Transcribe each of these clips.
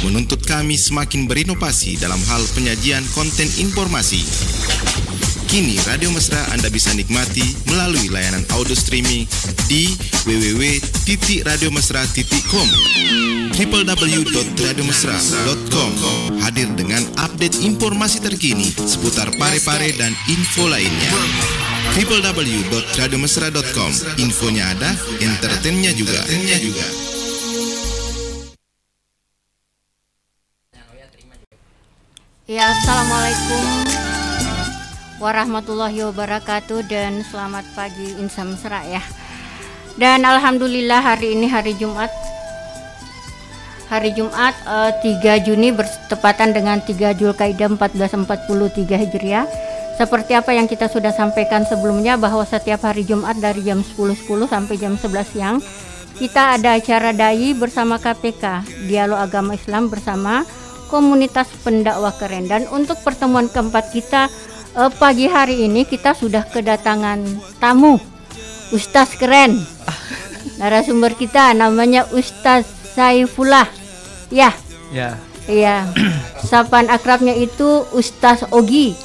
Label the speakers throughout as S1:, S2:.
S1: menuntut kami semakin berinovasi dalam hal penyajian konten informasi. Kini Radio Mesra Anda bisa nikmati melalui layanan audio streaming di www.radiomesra.com. www.radiomesra.com hadir dengan update informasi terkini seputar Parepare dan info lainnya. www.radiomesra.com, infonya ada, entertainnya juga.
S2: Ya, assalamualaikum warahmatullahi wabarakatuh dan selamat pagi insan mesra ya. Dan alhamdulillah hari ini hari Jumat 3 Juni bertepatan dengan 3 Zulkaidah 1443 Hijriah. Seperti apa yang kita sudah sampaikan sebelumnya bahwa setiap hari Jumat dari jam 10.10 sampai jam 11 siang kita ada acara dai bersama KPK, Dialog Agama Islam bersama komunitas pendakwah keren. Dan untuk pertemuan keempat kita pagi hari ini kita sudah kedatangan tamu Ustaz keren. Narasumber kita namanya Ustaz Saifullah. Ya. Iya. Sapaan akrabnya itu Ustaz Ogi.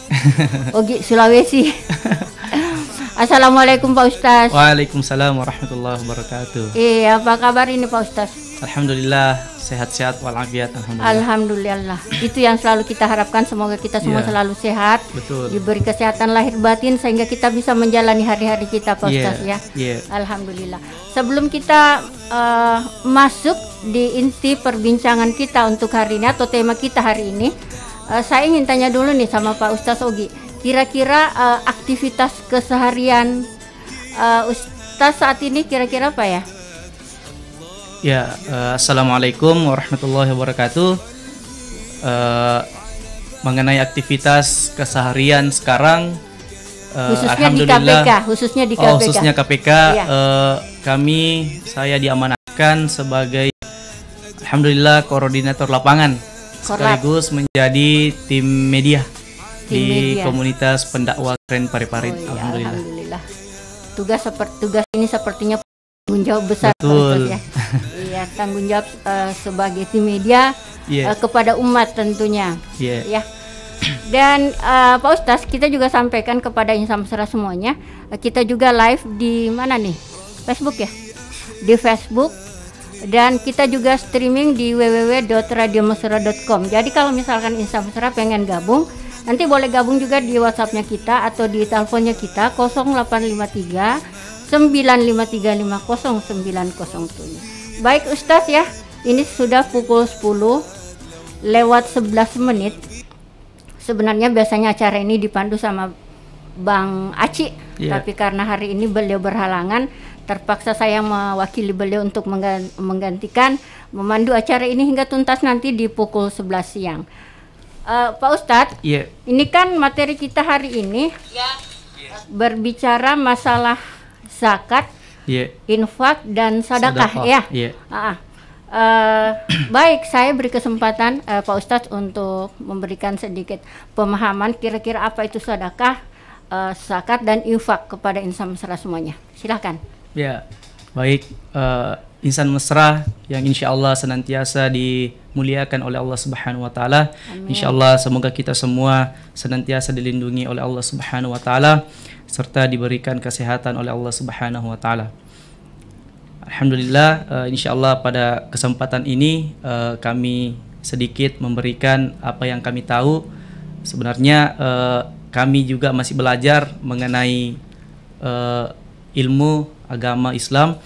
S2: Ogi Sulawesi. Assalamualaikum Pak Ustaz.
S3: Waalaikumsalam warahmatullahi wabarakatuh.
S2: Iya, apa kabar ini Pak Ustaz?
S3: Alhamdulillah sehat-sehat walafiat, alhamdulillah.
S2: Alhamdulillah. Itu yang selalu kita harapkan, semoga kita semua selalu sehat.
S3: Betul.
S2: Diberi kesehatan lahir batin sehingga kita bisa menjalani hari-hari kita Pak Ustaz ya. Alhamdulillah. Sebelum kita masuk di inti perbincangan kita untuk hari ini atau tema kita hari ini, saya ingin tanya dulu nih sama Pak Ustaz Ogi. Kira-kira aktivitas keseharian Ustaz saat ini kira-kira apa ya?
S3: Ya, assalamualaikum warahmatullahi wabarakatuh. Mengenai aktivitas keseharian sekarang, alhamdulillah,
S2: khususnya di KPK.
S3: Khususnya KPK, saya diamanahkan sebagai alhamdulillah koordinator lapangan, sekaligus menjadi tim media di komunitas pendakwah keren Parepare.
S2: Alhamdulillah. Tugas ini sepertinya tanggung jawab besar.
S3: Betul.
S2: Ya. Iya, tanggung jawab sebagai tim media kepada umat tentunya. Ya. Dan Pak Ustaz, kita juga sampaikan kepada insan mesra semuanya, kita juga live di mana nih? Facebook ya? Di Facebook, dan kita juga streaming di www.radiomesra.com. Jadi kalau misalkan insan mesra pengen gabung, nanti boleh gabung juga di WhatsApp-nya kita atau di teleponnya kita 0853 95350907. Baik Ustaz ya, ini sudah pukul 10 lewat 11 menit. Sebenarnya biasanya acara ini dipandu sama Bang Aci, tapi karena hari ini beliau berhalangan, terpaksa saya mewakili beliau untuk menggantikan memandu acara ini hingga tuntas nanti di pukul 11 siang. Pak Ustadz, ini kan materi kita hari ini berbicara masalah zakat, infak dan sedekah ya. Baik, saya beri kesempatan Pak Ustadz untuk memberikan sedikit pemahaman kira-kira apa itu sedekah, zakat dan infak kepada insan mesra semuanya. Silahkan.
S3: Ya, baik, insan mesra yang insya Allah senantiasa dimuliakan oleh Allah Subhanahu Wa Taala. Insya Allah semoga kita semua senantiasa dilindungi oleh Allah Subhanahu Wa Taala serta diberikan kesehatan oleh Allah Subhanahu Wa Taala. Alhamdulillah, insya Allah pada kesempatan ini kami sedikit memberikan apa yang kami tahu. Sebenarnya kami juga masih belajar mengenai ilmu agama Islam,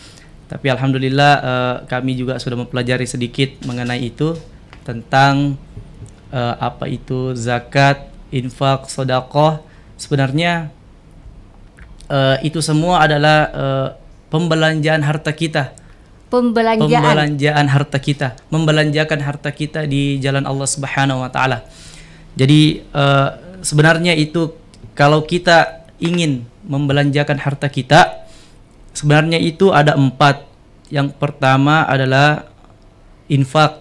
S3: tapi alhamdulillah kami juga sudah mempelajari sedikit mengenai itu, tentang apa itu zakat, infak, sedekah. Sebenarnya itu semua adalah pembelanjaan harta kita. Pembelanjaan harta kita, membelanjakan harta kita di jalan Allah Subhanahu Wa Taala. Jadi sebenarnya itu kalau kita ingin membelanjakan harta kita, sebenarnya itu ada 4. Yang pertama adalah infak,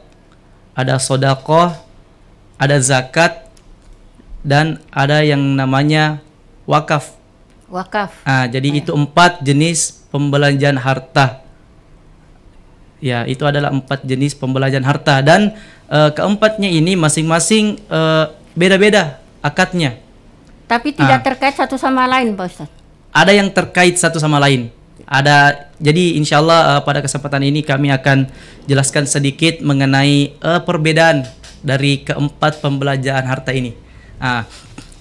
S3: ada sedekah, ada zakat, dan ada yang namanya wakaf.
S2: Wakaf.
S3: Jadi itu 4 jenis pembelanjaan harta. Ya, itu adalah 4 jenis pembelanjaan harta dan keempatnya ini masing-masing beda-beda akadnya.
S2: Tapi tidak terkait satu sama lain, Pak Ustadz.
S3: Ada yang terkait satu sama lain. Ada, jadi insya Allah pada kesempatan ini kami akan jelaskan sedikit mengenai perbedaan dari keempat pembelanjaan harta ini.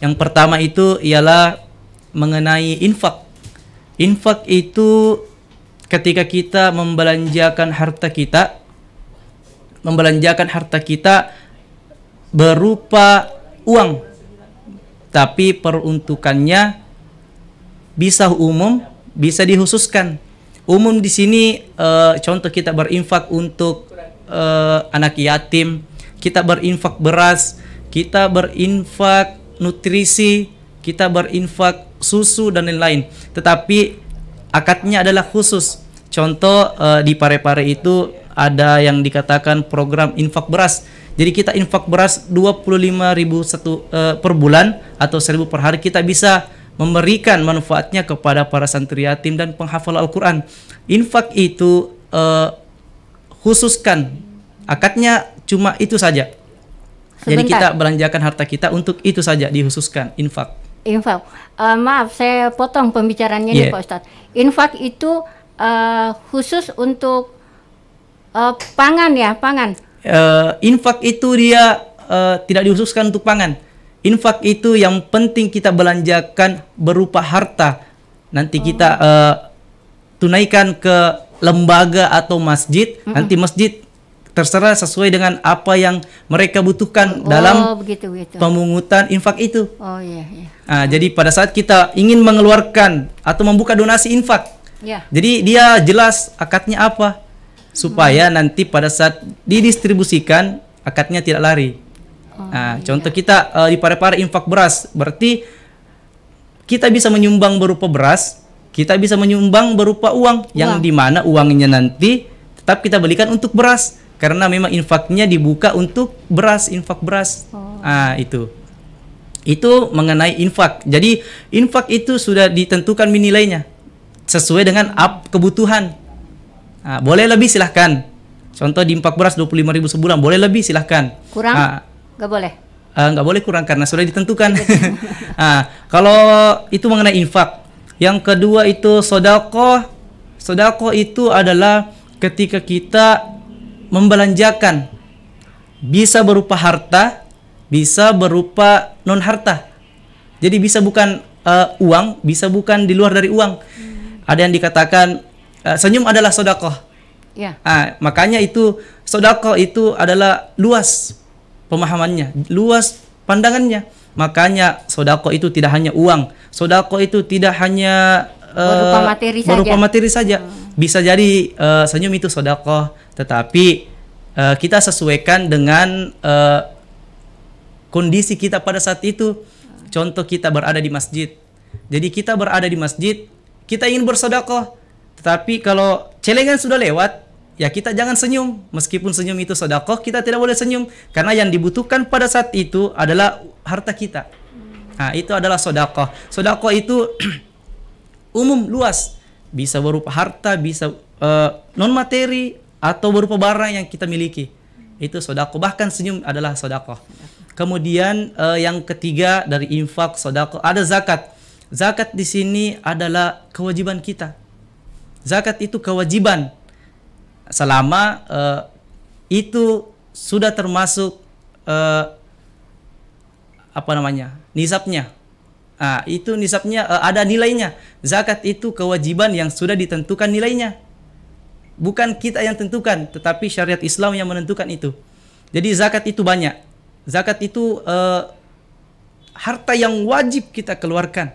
S3: Yang pertama itu ialah mengenai infak. Infak itu ketika kita membelanjakan harta kita berupa uang, tapi peruntukannya bisa umum, bisa dikhususkan. Umum di sini contoh kita berinfak untuk anak yatim, kita berinfak beras, kita berinfak nutrisi, kita berinfak susu dan lain-lain. Tetapi akadnya adalah khusus. Contoh di Parepare itu ada yang dikatakan program infak beras. Jadi kita infak beras 25.000 per bulan atau 1.000 per hari, kita bisa memberikan manfaatnya kepada para santri yatim dan penghafal Al-Quran. Infak itu khususkan, akadnya cuma itu saja.
S2: Sebentar.
S3: Jadi kita belanjakan harta kita untuk itu saja, dikhususkan infak.
S2: Infak, maaf saya potong pembicaranya nih Pak Ustadz. Infak itu khusus untuk pangan ya, pangan.
S3: Infak itu dia tidak dikhususkan untuk pangan. Infak itu yang penting kita belanjakan berupa harta. Nanti kita tunaikan ke lembaga atau masjid. Nanti masjid terserah sesuai dengan apa yang mereka butuhkan dalam pemungutan infak itu. Jadi pada saat kita ingin mengeluarkan atau membuka donasi infak, jadi dia jelas akadnya apa, supaya nanti pada saat didistribusikan akadnya tidak lari. Contoh kita di Parepare infak beras, berarti kita bisa menyumbang berupa beras, kita bisa menyumbang berupa uang, yang dimana uangnya nanti tetap kita belikan untuk beras, karena memang infaknya dibuka untuk beras, infak beras. Itu mengenai infak. Jadi infak itu sudah ditentukan nilainya sesuai dengan kebutuhan. Boleh lebih silahkan. Contoh di infak beras 25.000 sebulan, boleh lebih silahkan.
S2: Kurang? Nggak boleh?
S3: Nggak boleh kurang karena sudah ditentukan. Kalau itu mengenai infak. Yang kedua itu sedekah. Sedekah itu adalah ketika kita membelanjakan, bisa berupa harta, bisa berupa non harta. Jadi bisa bukan uang, bisa bukan di luar dari uang. Ada yang dikatakan senyum adalah sedekah. Makanya itu sedekah itu adalah luas pemahamannya, luas pandangannya. Makanya sedekah itu tidak hanya uang, sedekah itu tidak hanya berupa materi saja. Bisa jadi senyum itu sedekah, tetapi kita sesuaikan dengan kondisi kita pada saat itu. Contoh kita berada di masjid. Jadi kita berada di masjid, kita ingin bersedekah, tetapi kalau celengan sudah lewat, ya kita jangan senyum. Meskipun senyum itu sedekah, kita tidak boleh senyum, karena yang dibutuhkan pada saat itu adalah harta kita. Itu adalah sedekah. Sedekah itu umum, luas, bisa berupa harta, bisa non materi atau berupa barang yang kita miliki. Itu sedekah. Bahkan senyum adalah sedekah. Kemudian yang ketiga dari infak sedekah ada zakat. Zakat di sini adalah kewajiban kita. Zakat itu kewajiban selama itu sudah termasuk nisabnya. Itu nisabnya ada nilainya. Zakat itu kewajiban yang sudah ditentukan nilainya. Bukan kita yang tentukan, tetapi syariat Islam yang menentukan itu. Jadi zakat itu banyak. Zakat itu harta yang wajib kita keluarkan.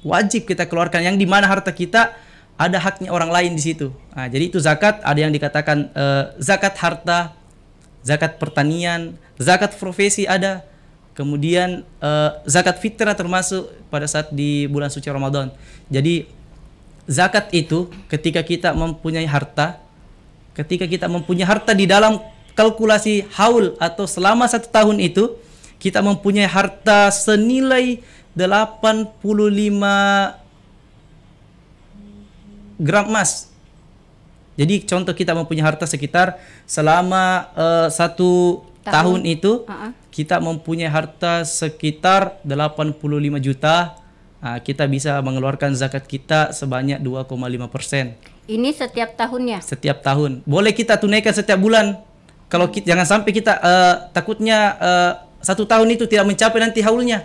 S3: Wajib kita keluarkan, yang dimana harta kita ada haknya orang lain di situ. Jadi itu zakat. Ada yang dikatakan zakat harta, zakat pertanian, zakat profesi ada. Kemudian zakat fitrah termasuk pada saat di bulan suci Ramadan. Jadi zakat itu ketika kita mempunyai harta, di dalam kalkulasi haul atau selama 1 tahun itu kita mempunyai harta senilai 85 gram emas. Jadi contoh kita mempunyai harta sekitar selama 1 tahun itu kita mempunyai harta sekitar 85 juta. Kita bisa mengeluarkan zakat kita sebanyak 2,5%.
S2: Ini setiap tahunnya?
S3: Setiap tahun. Boleh kita tunaikan setiap bulan. Kalau kita, jangan sampai kita takutnya 1 tahun itu tidak mencapai nanti haulnya.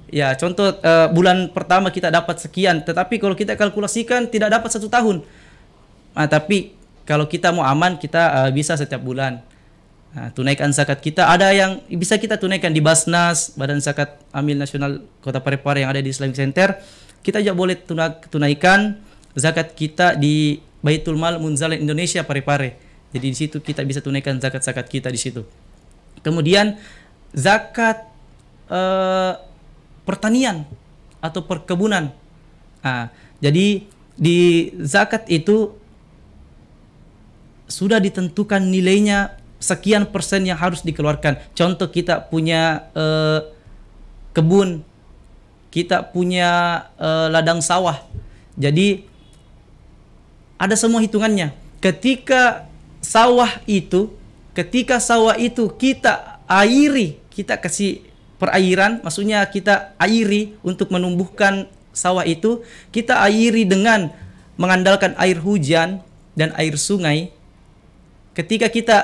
S3: Ya, contoh bulan pertama kita dapat sekian, tetapi kalau kita kalkulasikan tidak dapat 1 tahun. Tapi kalau kita mau aman, kita bisa setiap bulan. Tunaikan zakat kita. Ada yang bisa kita tunaikan di Basnas, Badan Zakat Amil Nasional Kota Parepare yang ada di Islamic Center. Kita juga boleh tunaikan zakat kita di Baitul Mal Munzalah Indonesia Parepare. Jadi di situ kita bisa tunaikan zakat-zakat kita di situ. Kemudian zakat pertanian atau perkebunan. Jadi di zakat itu sudah ditentukan nilainya sekian persen yang harus dikeluarkan. Contoh kita punya kebun, kita punya ladang sawah. Jadi ada semua hitungannya. Ketika sawah itu kita airi, kita kasih perairan, maksudnya kita airi untuk menumbuhkan sawah itu, kita airi dengan mengandalkan air hujan dan air sungai. Ketika kita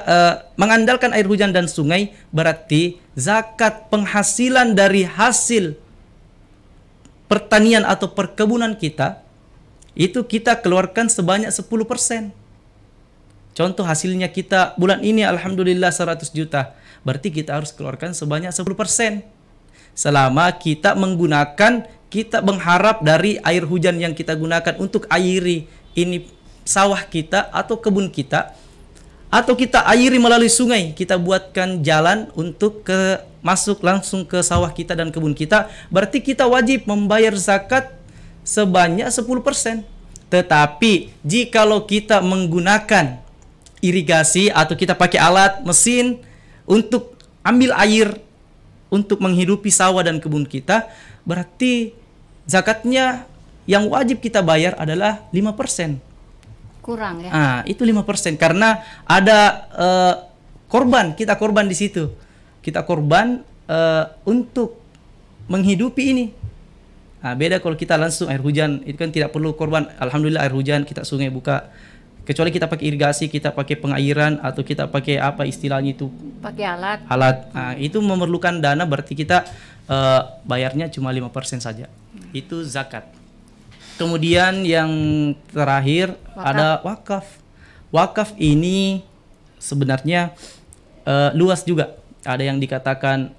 S3: mengandalkan air hujan dan sungai, berarti zakat penghasilan dari hasil pertanian atau perkebunan kita, itu kita keluarkan sebanyak 10%. Contoh hasilnya kita bulan ini alhamdulillah 100 juta. Berarti kita harus keluarkan sebanyak 10%. Selama kita mengharap dari air hujan yang kita gunakan untuk airi ini sawah kita atau kebun kita, atau kita airi melalui sungai, kita buatkan jalan untuk masuk langsung ke sawah kita dan kebun kita, berarti kita wajib membayar zakat sebanyak 10%. Tetapi jikalau kita menggunakan irigasi atau kita pakai alat mesin untuk ambil air untuk menghidupi sawah dan kebun kita, berarti zakatnya yang wajib kita bayar adalah 5%.
S2: Kurang ya?
S3: Itu 5% karena ada kita korban di situ. Kita korban untuk menghidupi ini. Beda kalau kita langsung air hujan, itu kan tidak perlu korban. Alhamdulillah air hujan kita sungai buka. Kecuali kita pakai irigasi, kita pakai pengairan atau kita pakai apa istilahnya itu?
S2: Pakai alat.
S3: Itu memerlukan dana, berarti kita bayarnya cuma 5% saja. Itu zakat. Kemudian yang terakhir ada wakaf. Wakaf ini sebenarnya luas juga. Ada yang dikatakan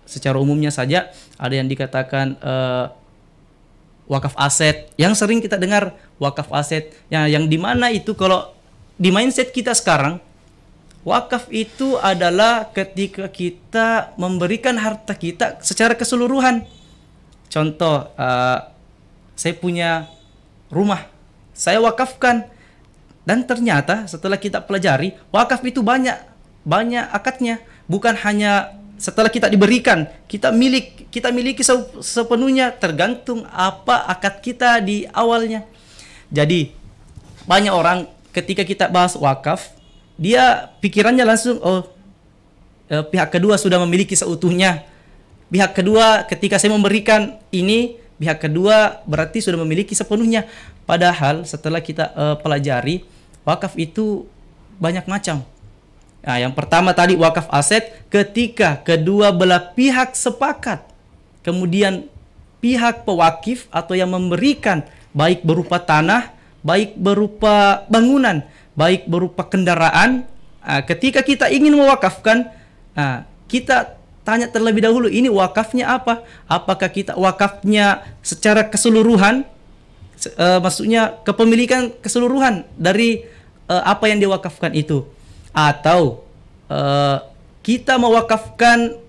S3: secara umumnya saja, ada yang dikatakan wakaf aset. Yang sering kita dengar wakaf aset, yang dimana itu kalau di mindset kita sekarang, wakaf itu adalah ketika kita memberikan harta kita secara keseluruhan. Contoh, saya punya rumah, saya wakafkan, dan ternyata setelah kita pelajari, wakaf itu banyak akadnya, bukan hanya setelah kita diberikan, kita miliki sepenuhnya, tergantung apa akad kita di awalnya. Jadi banyak orang ketika kita bahas wakaf, dia pikirannya langsung pihak kedua sudah memiliki seutuhnya. Pihak kedua ketika saya memberikan ini, pihak kedua berarti sudah memiliki sepenuhnya. Padahal setelah kita pelajari, wakaf itu banyak macam. Yang pertama tadi wakaf aset, ketika kedua belah pihak sepakat, kemudian pihak pewakif atau yang memberikan, baik berupa tanah, baik berupa bangunan, baik berupa kendaraan, ketika kita ingin mewakafkan, kita tanya terlebih dahulu, ini wakafnya apa? Apakah kita wakafnya secara keseluruhan, maksudnya kepemilikan keseluruhan dari apa yang diwakafkan itu, atau kita mewakafkan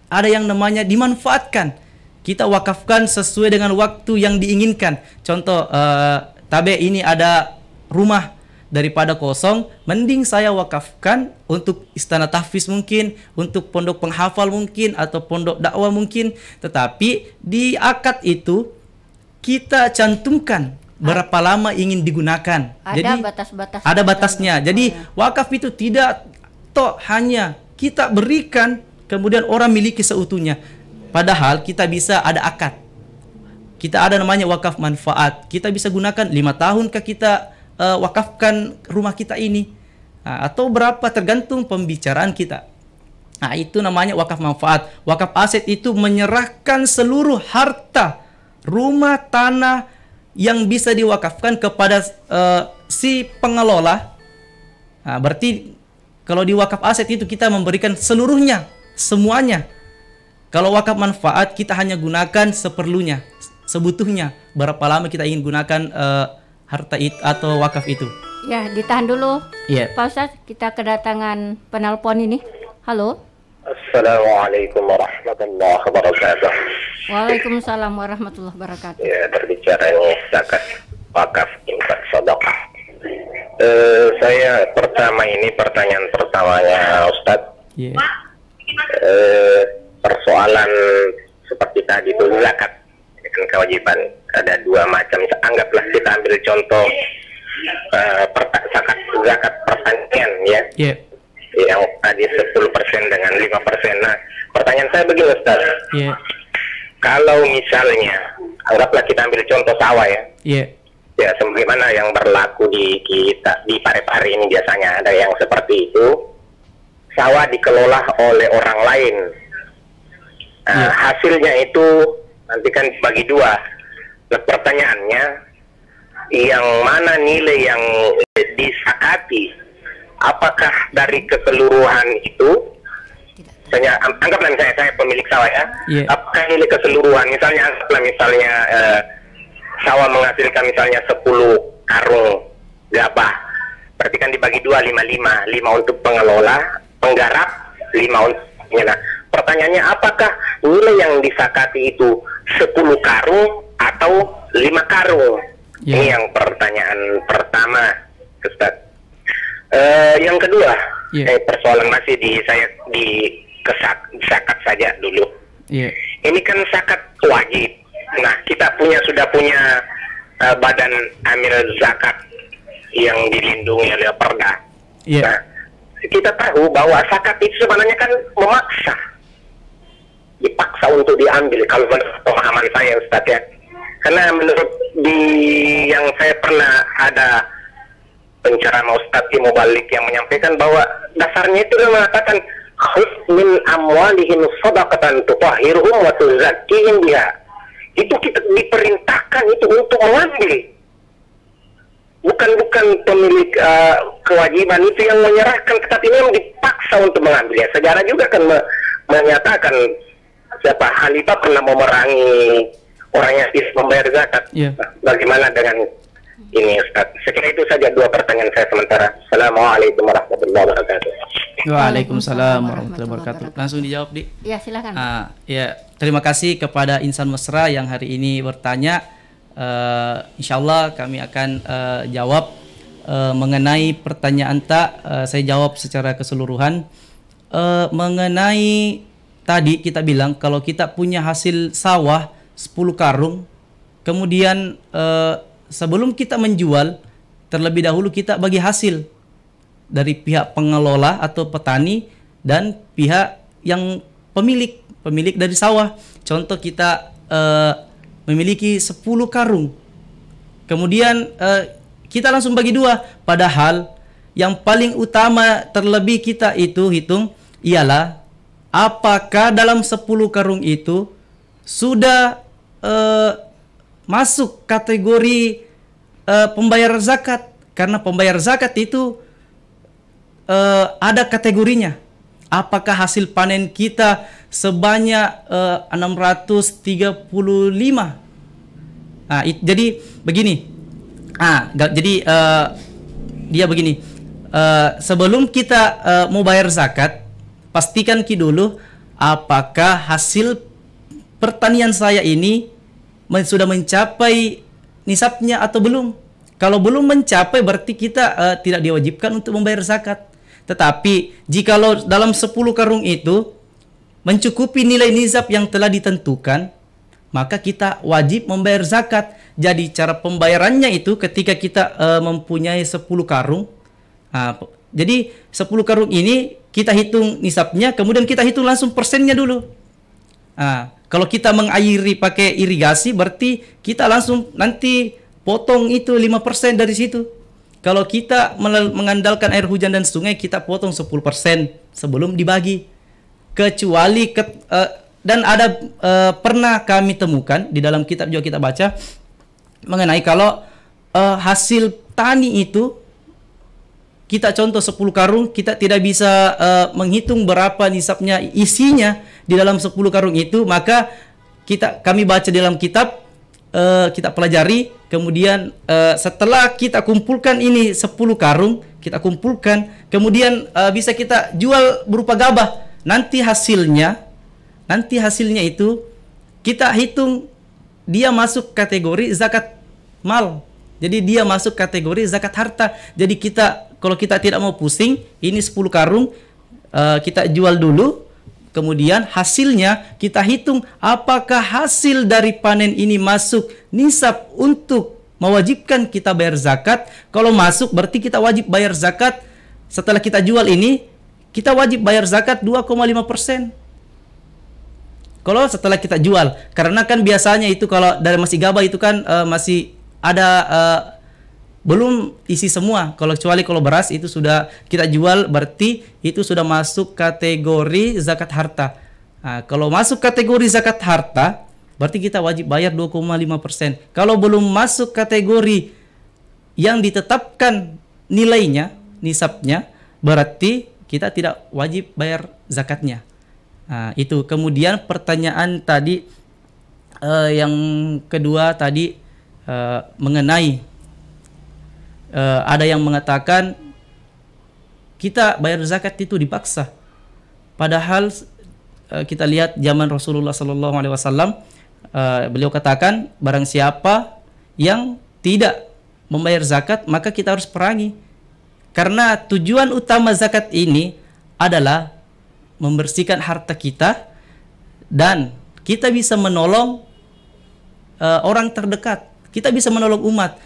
S3: ada yang namanya dimanfaatkan, kita wakafkan sesuai dengan waktu yang diinginkan. Contoh, tabe ini ada rumah, daripada kosong, mending saya wakafkan untuk istana tahfiz mungkin, untuk pondok penghafal mungkin, atau pondok dakwah mungkin. Tetapi di akad itu kita cantumkan berapa lama ingin digunakan.
S2: Ada batas-batas.
S3: Ada batasnya. Jadi wakaf itu tidak hanya kita berikan kemudian orang miliki seutuhnya. Padahal kita bisa ada akad. Kita ada namanya wakaf manfaat. Kita bisa gunakan 5 tahunkah kita wakafkan rumah kita ini, atau berapa, tergantung pembicaraan kita. Nah, itu namanya wakaf manfaat. Wakaf aset itu menyerahkan seluruh harta, rumah, tanah yang bisa diwakafkan kepada si pengelola. Nah, berarti kalau di wakaf aset itu kita memberikan seluruhnya, semuanya. Kalau wakaf manfaat kita hanya gunakan seperlunya, sebutuhnya. Berapa lama kita ingin gunakan harta itu atau wakaf itu.
S2: Ya, ditahan dulu.
S3: Iya.
S2: Pak Ustadz, kita kedatangan penelpon ini. Halo.
S4: Assalamualaikum warahmatullahi wabarakatuh.
S2: Waalaikumsalam warahmatullahi wabarakatuh.
S4: Ya, berbicara ini zakat, wakaf, infak, sedekah. Saya pertanyaan pertamanya Ustadz.
S3: Yeah.
S4: Persoalan seperti tadi itu zakat dengan kewajiban ada 2 macam. Anggaplah kita ambil contoh zakat pertanian ya.
S3: Yeah.
S4: Yang tadi 10% dengan 5%. Nah, pertanyaan saya begini Ustaz.
S3: Yeah.
S4: Kalau misalnya anggaplah kita ambil contoh sawah ya.
S3: Yeah.
S4: Ya, sebagaimana yang berlaku di kita di Parepare ini biasanya ada yang seperti itu. Sawah dikelola oleh orang lain. Nah, hasilnya itu nanti kan bagi 2. Nah, pertanyaannya, yang mana nilai yang disakati? Apakah dari keseluruhan itu? Anggaplah misalnya saya pemilik sawah ya.
S3: Yeah.
S4: Apakah nilai keseluruhan? Misalnya sawah menghasilkan misalnya 10 karung gabah. Berarti kan dibagi 2, 5 untuk pengelola, penggarap, 5 untuk. Nah, pertanyaannya, apakah nilai yang disakati itu 10 karung atau 5 karung?
S3: Yeah.
S4: Ini yang pertanyaan pertama, Ustaz. Yang kedua, persoalan masih di zakat saja dulu.
S3: Yeah.
S4: Ini kan zakat wajib. Nah, kita sudah punya badan amil zakat yang dilindungi oleh Perda.
S3: Yeah.
S4: Nah, kita tahu bahwa zakat itu sebenarnya kan memaksa, dipaksa untuk diambil kalau menurut pemahaman saya Ustaz ya. Karena menurut yang saya pernah ada penceramah Ustaz Timo Balik yang menyampaikan bahwa dasarnya itu dia mengatakan khudz min amwalihim shadaqatan tutahhiruhum wa tuzakkihim biha. Itu kita diperintahkan itu untuk mengambil. Bukan pemilik kewajiban itu yang menyerahkan, tetapi memang dipaksa untuk mengambil. Ya, sejarah juga kan menyatakan siapa Khalifah pernah memerangi orang yang bisa membayar zakat.
S3: Yeah.
S4: Nah, bagaimana dengan ini Ustaz? Sekira itu saja 2 pertanyaan saya sementara. Assalamualaikum warahmatullahi wabarakatuh.
S3: Waalaikumsalam warahmatullahi wabarakatuh. Langsung dijawab, Di.
S2: Ya, silakan.
S3: Ya, terima kasih kepada Insan Mesra yang hari ini bertanya. Insyaallah kami akan jawab mengenai pertanyaan saya jawab secara keseluruhan. Mengenai tadi kita bilang kalau kita punya hasil sawah 10 karung, kemudian sebelum kita menjual, terlebih dahulu kita bagi hasil dari pihak pengelola atau petani dan pihak yang pemilik dari sawah. Contoh kita memiliki 10 karung, kemudian kita langsung bagi 2. Padahal yang paling utama terlebih kita itu hitung ialah apakah dalam 10 karung itu sudah masuk kategori pembayar zakat. Karena pembayar zakat itu ada kategorinya. Apakah hasil panen kita sebanyak 635? Nah, jadi begini. Dia begini. Sebelum kita mau bayar zakat, pastikan dulu apakah hasil pertanian saya ini sudah mencapai nisabnya atau belum. Kalau belum mencapai, berarti kita tidak diwajibkan untuk membayar zakat. Tetapi jikalau dalam 10 karung itu mencukupi nilai nisab yang telah ditentukan, maka kita wajib membayar zakat. Jadi cara pembayarannya itu ketika kita mempunyai 10 karung. Jadi 10 karung ini kita hitung nisabnya, kemudian kita hitung langsung persennya dulu. Kalau kita mengairi pakai irigasi, berarti kita langsung nanti potong itu 5% dari situ. Kalau kita mengandalkan air hujan dan sungai, kita potong 10% sebelum dibagi. Kecuali dan ada pernah kami temukan di dalam kitab juga kita baca mengenai kalau hasil tani itu kita contoh 10 karung, kita tidak bisa menghitung berapa nisabnya isinya di dalam 10 karung itu, maka kami baca di dalam kitab, kita pelajari, kemudian setelah kita kumpulkan ini 10 karung, kita kumpulkan, kemudian bisa kita jual berupa gabah. Nanti hasilnya itu kita hitung dia masuk kategori zakat mal. Jadi dia masuk kategori zakat harta. Jadi kalau kita tidak mau pusing, ini 10 karung kita jual dulu, kemudian hasilnya kita hitung apakah hasil dari panen ini masuk nisab untuk mewajibkan kita bayar zakat. Kalau masuk berarti kita wajib bayar zakat. Setelah kita jual ini, kita wajib bayar zakat 2,5%. Kalau setelah kita jual, karena kan biasanya itu kalau dari masih gabah itu kan masih ada belum isi semua. Kecuali kalau beras itu sudah kita jual, berarti itu sudah masuk kategori zakat harta. Kalau masuk kategori zakat harta, berarti kita wajib bayar 2,5%. Kalau belum masuk kategori yang ditetapkan nilainya, nisabnya, berarti kita tidak wajib bayar zakatnya. Itu. Kemudian pertanyaan tadi yang kedua tadi mengenai ada yang mengatakan kita bayar zakat itu dipaksa. Padahal kita lihat zaman Rasulullah SAW, beliau katakan barang siapa yang tidak membayar zakat maka kita harus perangi. Karena tujuan utama zakat ini adalah membersihkan harta kita dan kita bisa menolong orang terdekat. Kita bisa menolong umat.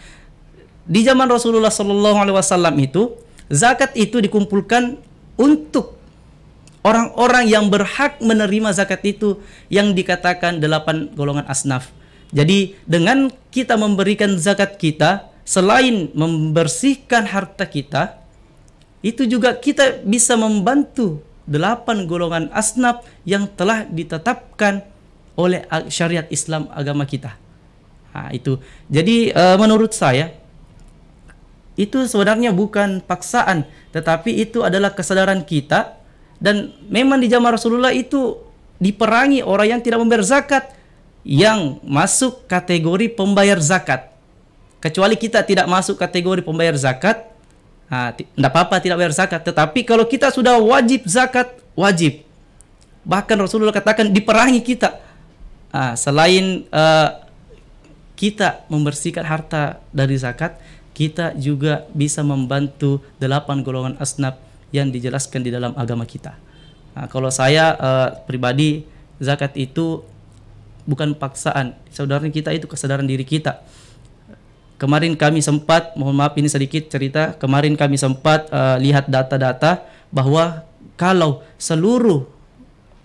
S3: Di zaman Rasulullah SAW itu zakat itu dikumpulkan untuk orang-orang yang berhak menerima zakat itu, yang dikatakan 8 golongan asnaf. Jadi dengan kita memberikan zakat kita, selain membersihkan harta kita, itu juga kita bisa membantu 8 golongan asnaf yang telah ditetapkan oleh syariat Islam agama kita. Itu. Jadi menurut saya itu sebenarnya bukan paksaan, tetapi itu adalah kesadaran kita. Dan memang di zaman Rasulullah itu diperangi orang yang tidak membayar zakat, yang masuk kategori pembayar zakat. Kecuali kita tidak masuk kategori pembayar zakat, tidak apa-apa tidak bayar zakat. Tetapi kalau kita sudah wajib zakat, wajib. Bahkan Rasulullah katakan diperangi kita. Selain kita membersihkan harta dari zakat, kita juga bisa membantu 8 golongan asnaf yang dijelaskan di dalam agama kita. Kalau saya pribadi, zakat itu bukan paksaan. Saudara kita itu kesadaran diri kita. Kemarin kami sempat, mohon maaf ini sedikit cerita, kemarin kami sempat lihat data-data bahwa kalau seluruh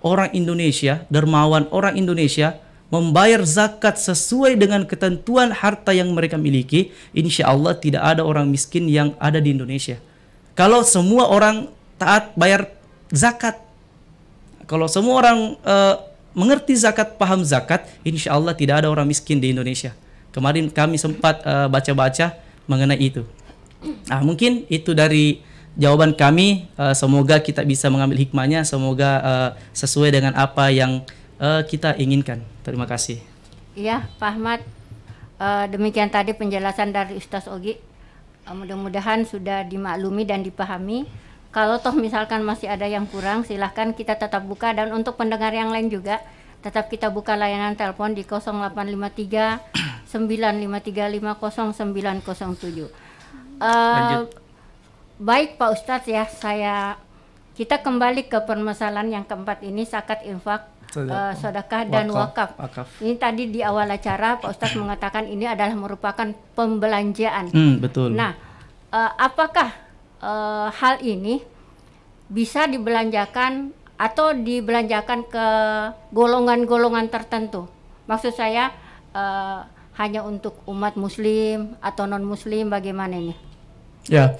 S3: orang Indonesia, dermawan orang Indonesia membayar zakat sesuai dengan ketentuan harta yang mereka miliki, insya Allah tidak ada orang miskin yang ada di Indonesia. Kalau semua orang taat bayar zakat, kalau semua orang mengerti zakat, paham zakat, insya Allah tidak ada orang miskin di Indonesia. Kemarin kami sempat baca-baca mengenai itu. Mungkin itu dari jawaban kami. Semoga kita bisa mengambil hikmahnya, semoga sesuai dengan apa yang kita inginkan. Terima kasih.
S2: Iya, Pak Ahmad. Demikian tadi penjelasan dari Ustaz Ogi. Mudah-mudahan sudah dimaklumi dan dipahami. Kalau toh misalkan masih ada yang kurang, silahkan kita tetap buka. Dan untuk pendengar yang lain juga, tetap kita buka layanan telepon di 0853 9535 0907. Baik Pak Ustadz ya, saya kita kembali ke permasalahan yang keempat ini, zakat, infak, sedekah dan wakaf. Ini tadi di awal acara Pak Ustadz mengatakan ini adalah merupakan pembelanjaan.
S3: Betul.
S2: Nah, apakah hal ini bisa dibelanjakan atau dibelanjakan ke golongan-golongan tertentu? Maksud saya hanya untuk umat muslim atau non muslim, bagaimana ini?
S3: Ya,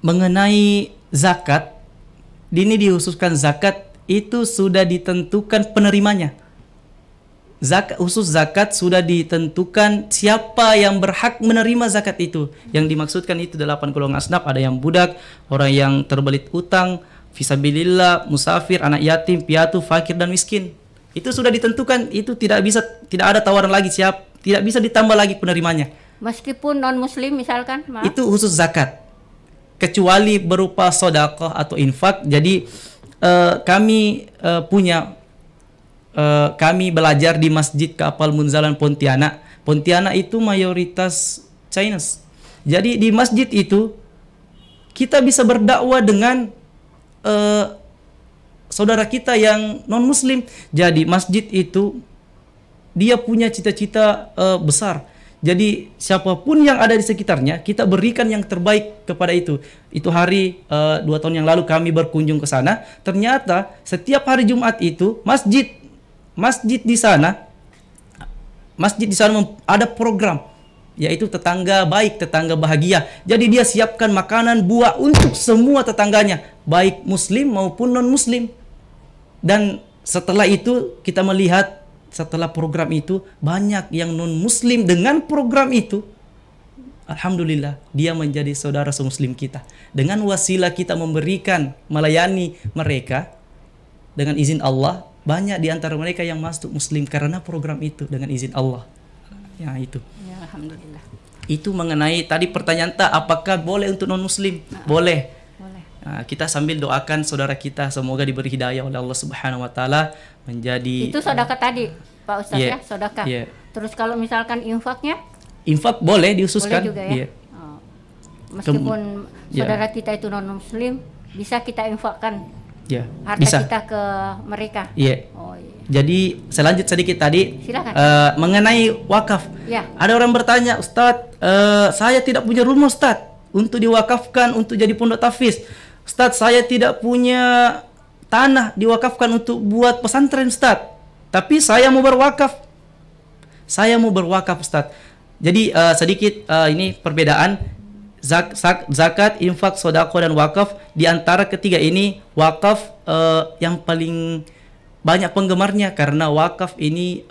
S3: mengenai zakat, ini dikhususkan zakat itu sudah ditentukan penerimanya. Khusus zakat sudah ditentukan siapa yang berhak menerima zakat itu. Yang dimaksudkan itu 8 golongan asnaf, ada yang budak, orang yang terbelit utang, fisabilillah, musafir, anak yatim, piatu, fakir dan miskin. Itu sudah ditentukan, itu tidak ada tawaran lagi, tidak bisa ditambah lagi penerimanya.
S2: Meskipun non muslim misalkan, maaf.
S3: Itu khusus zakat. Kecuali berupa sedekah atau infak. Jadi kami kami belajar di Masjid Kapal Munzalan Pontianak. Pontianak itu mayoritas Chinese. Jadi di masjid itu kita bisa berdakwah dengan saudara kita yang non muslim. Jadi masjid itu dia punya cita-cita besar. Jadi siapapun yang ada di sekitarnya, kita berikan yang terbaik kepada itu. Itu hari 2 tahun yang lalu kami berkunjung ke sana. Ternyata setiap hari Jumat itu masjid di sana ada program, yaitu tetangga baik, tetangga bahagia. Jadi dia siapkan makanan buah untuk semua tetangganya, baik muslim maupun non muslim. Dan setelah itu kita melihat, setelah program itu banyak yang non muslim dengan program itu, alhamdulillah dia menjadi saudara semuslim kita. Dengan wasilah kita memberikan, melayani mereka, dengan izin Allah banyak di antara mereka yang masuk muslim karena program itu dengan izin Allah. Ya itu.
S2: Ya, alhamdulillah.
S3: Itu mengenai tadi pertanyaan apakah boleh untuk non muslim? Boleh. Nah, kita sambil doakan saudara kita semoga diberi hidayah oleh Allah Subhanahu wa taala menjadi
S2: itu sedekah tadi Pak Ustadz, ya, sedekah. Terus kalau misalkan infaknya? Infak boleh diususkan. Boleh juga ya. Meskipun saudara kita itu non muslim, bisa kita infakkan harta kita ke mereka. Oh, iya. Jadi selanjut sedikit tadi mengenai wakaf. Ada orang bertanya, Ustadz, saya tidak punya rumah Ustadz untuk diwakafkan untuk jadi pondok tahfiz. Ustadz, saya tidak punya tanah diwakafkan untuk buat pesantren Ustadz, tapi saya mau berwakaf. Ustadz. Jadi sedikit ini perbedaan zakat, infak, sedekah dan wakaf. Di antara ketiga ini wakaf yang paling banyak penggemarnya karena wakaf ini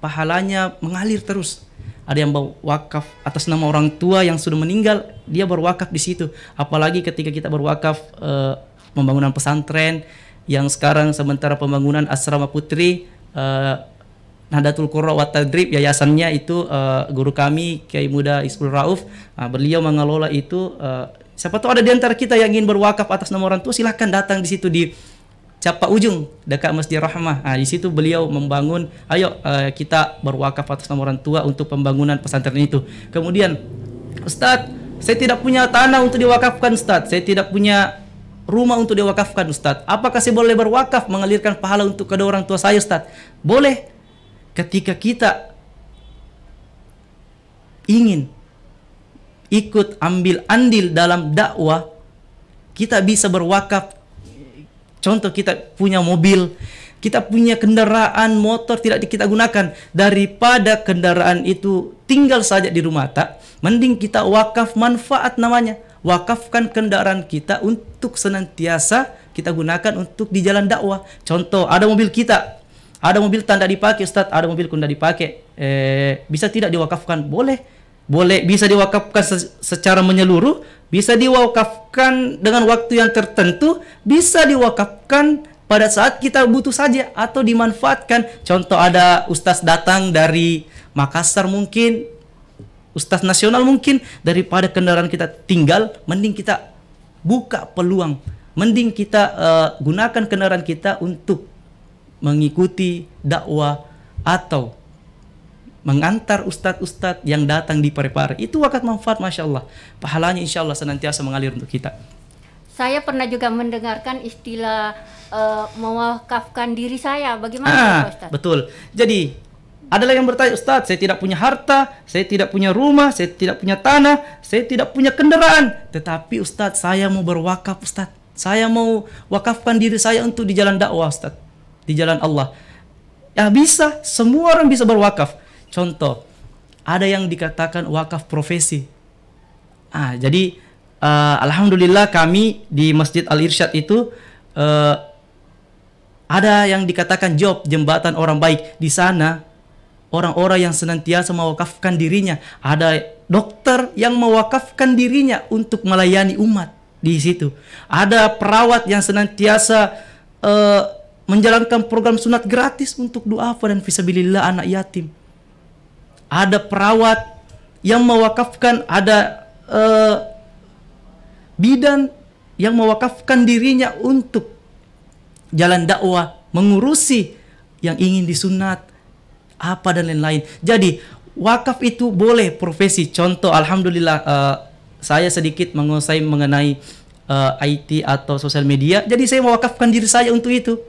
S2: pahalanya mengalir terus. Ada yang berwakaf atas nama orang tua yang sudah meninggal, dia berwakaf di situ. Apalagi ketika kita berwakaf pembangunan pesantren yang sekarang sementara pembangunan asrama putri Nahdlatul Qurra wa Tadrib, yayasannya itu guru kami Kiai Muda Isful Rauf, beliau mengelola itu. Siapa tahu ada di antara kita yang ingin berwakaf atas nama orang tua, silahkan datang di situ di Capa Ujung dekat Masjid Rahmah. Di situ beliau membangun, ayo kita berwakaf atas nama orang tua untuk pembangunan pesantren itu. Kemudian, Ustadz, saya tidak punya tanah untuk diwakafkan Ustadz, saya tidak punya rumah untuk diwakafkan Ustadz. Apakah saya boleh berwakaf mengalirkan pahala untuk kedua orang tua saya Ustadz? Boleh. Ketika kita ingin ikut ambil andil dalam dakwah, kita bisa berwakaf. Contoh, kita punya mobil, kita punya kendaraan motor tidak kita gunakan, daripada kendaraan itu tinggal saja di rumah tak, mending kita wakaf manfaat namanya. Wakafkan kendaraan kita untuk senantiasa kita gunakan untuk di jalan dakwah. Contoh, ada mobil kita, ada mobil tanda dipakai Ustadz, ada mobil tidak dipakai, bisa tidak diwakafkan? Boleh, bisa diwakafkan secara menyeluruh, bisa diwakafkan dengan waktu yang tertentu, bisa diwakafkan pada saat kita butuh saja atau dimanfaatkan. Contoh, ada ustaz datang dari Makassar mungkin, ustaz nasional mungkin, daripada kendaraan kita tinggal, mending kita buka peluang, mending kita gunakan kendaraan kita untuk mengikuti dakwah atau mengantar ustadz-ustadz yang datang di Parepare. Itu wakaf manfaat, Masya Allah. Pahalanya insya Allah senantiasa mengalir untuk kita. saya pernah juga mendengarkan istilah mewakafkan diri saya. Bagaimana Pak Ustadz?
S3: Betul. Jadi adalah yang bertanya, Ustadz, saya tidak punya harta, saya tidak punya rumah, saya tidak punya tanah, saya tidak punya kendaraan. Tetapi Ustadz, saya mau berwakaf Ustadz. Saya mau wakafkan diri saya untuk di jalan dakwah Ustadz. Di jalan Allah. Ya bisa, semua orang bisa berwakaf. Contoh, ada yang dikatakan wakaf profesi. Jadi alhamdulillah kami di Masjid Al-Irsyad itu ada yang dikatakan job jembatan orang baik. Di sana orang-orang yang senantiasa mewakafkan dirinya. Ada dokter yang mewakafkan dirinya untuk melayani umat di situ. Ada perawat yang senantiasa menjalankan program sunat gratis untuk du'afa dan fisabilillah anak yatim. Ada perawat yang mewakafkan, ada bidan yang mewakafkan dirinya untuk jalan dakwah, mengurusi yang ingin disunat, apa dan lain-lain. Jadi wakaf itu boleh profesi. Contoh, alhamdulillah saya sedikit menguasai mengenai IT atau sosial media. Jadi saya mewakafkan diri saya untuk itu.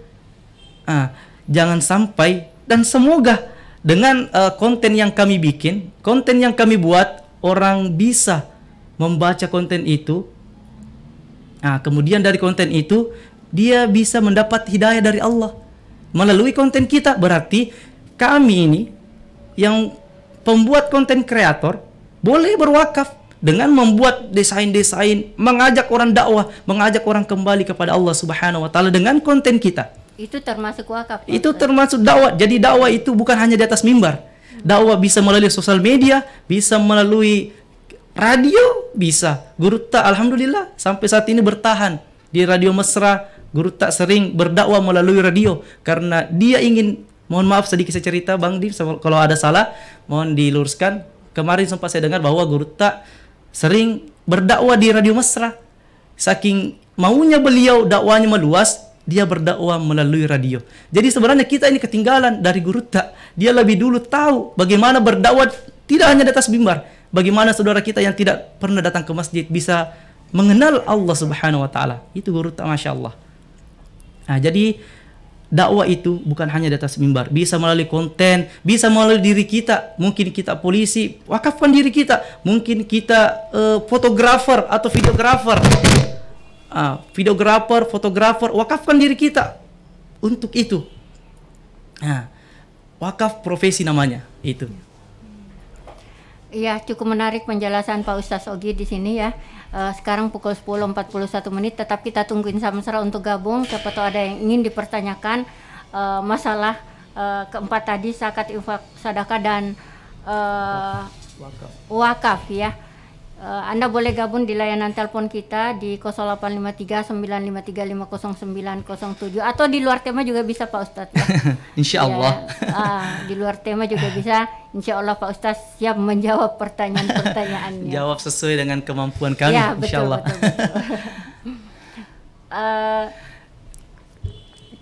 S3: Jangan sampai, dan semoga dengan konten yang kami bikin, konten yang kami buat, orang bisa membaca konten itu. Kemudian dari konten itu dia bisa mendapat hidayah dari Allah melalui konten kita. Berarti kami ini yang pembuat konten kreator boleh berwakaf dengan membuat desain-desain, mengajak orang dakwah, mengajak orang kembali kepada Allah Subhanahu wa taala dengan konten kita.
S2: Itu termasuk wakaf.
S3: Itu termasuk dakwah. Jadi dakwah itu bukan hanya di atas mimbar. Dakwah bisa melalui sosial media, bisa melalui radio, bisa. Guru Tak alhamdulillah sampai saat ini bertahan di Radio Mesra. Guru Tak sering berdakwah melalui radio karena dia ingin, mohon maaf sedikit saya cerita Bang Dim, kalau ada salah mohon diluruskan. Kemarin sempat saya dengar bahwa Guru Tak sering berdakwah di Radio Mesra. Saking maunya beliau dakwahnya meluas, dia berdakwah melalui radio. Jadi sebenarnya kita ini ketinggalan dari Guru Tak. Dia lebih dulu tahu bagaimana berdakwah tidak hanya di atas mimbar. Bagaimana saudara kita yang tidak pernah datang ke masjid bisa mengenal Allah Subhanahu wa taala. Itu Guru Tak, Masya Allah. Jadi dakwah itu bukan hanya di atas mimbar, bisa melalui konten, bisa melalui diri kita. Mungkin kita polisi, wakafkan diri kita. Mungkin kita fotografer atau videografer, fotografer, wakafkan diri kita untuk itu. Wakaf profesi namanya itu.
S2: Iya, cukup menarik penjelasan Pak Ustadz Ogi di sini ya. Sekarang pukul 10.41 menit, tetap kita tungguin Samsra untuk gabung. Siapa tahu ada yang ingin dipertanyakan masalah keempat tadi, zakat, infak, sedekah dan wakaf ya. Anda boleh gabung di layanan telepon kita di 0853 953 50907 atau di luar tema juga bisa Pak Ustadz ya.
S3: Insya Allah.
S2: Di luar tema juga bisa. Insya Allah Pak Ustadz siap menjawab pertanyaan-pertanyaannya.
S3: Jawab sesuai dengan kemampuan kami.
S2: Ya,
S3: Insya Allah.
S2: Betul.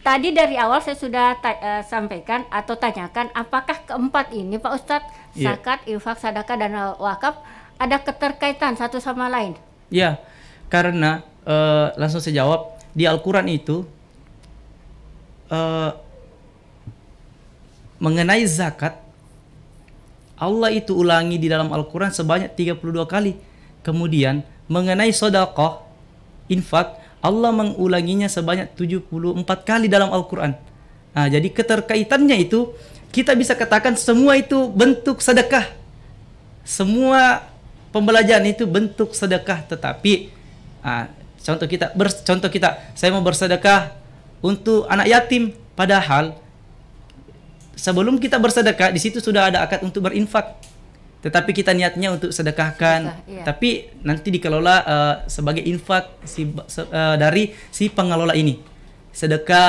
S2: Tadi dari awal saya sudah sampaikan atau tanyakan, apakah keempat ini Pak Ustadz, zakat, infak, sedekah dan wakaf ada keterkaitan satu sama lain?
S3: Ya, karena langsung saya jawab, di Al-Quran itu mengenai zakat, Allah itu ulangi di dalam Al-Quran sebanyak 32 kali. Kemudian mengenai sedekah, infak, Allah mengulanginya sebanyak 74 kali dalam Al-Quran. Jadi keterkaitannya itu kita bisa katakan semua itu bentuk sedekah. Semua pembelajaran itu bentuk sedekah, tetapi contoh kita saya mau bersedekah untuk anak yatim, padahal sebelum kita bersedekah di situ sudah ada akad untuk berinfak, tetapi kita niatnya untuk sedekahkan, tapi nanti dikelola sebagai infak dari si pengelola ini, sedekah